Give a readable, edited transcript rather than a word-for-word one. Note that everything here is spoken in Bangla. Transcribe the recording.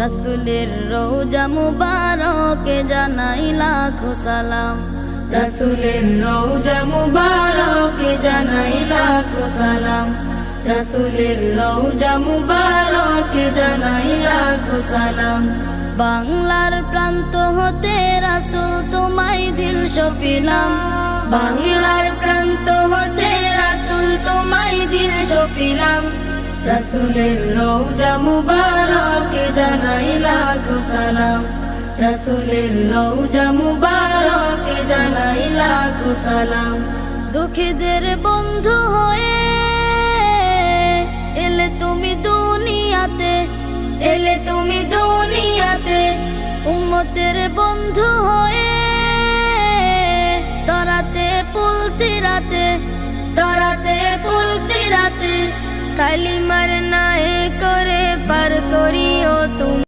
রাসূলের রওজা মুবারকে জানাই লাখো সালাম। রাসূলের রওজা মুবারকে জানাই লাখো সালাম। রাসূলের রওজা মুবারকে জানাই লাখো সালাম। বাংলার প্রান্ত হতে রাসূল তোমায় দিল সপিলাম। বাংলার প্রান্ত হতে রাসূল তোমায় দিল সপিলাম। রাসূলের রওজা মুবারকে জানাই লাখো সালাম। রাসূলের রওজা মুবারকে জানাই লাখো সালাম। দুঃখীদের বন্ধু হয়ে এলে তুমি দুনিয়াতে, এলে তুমি দুনিয়াতে। উম্মতের বন্ধু হয়ে তরাতে পুলসিরাতে, তরাতে পুলসিরাতে। কালিমার নায়ে করে পার করিও তুমি।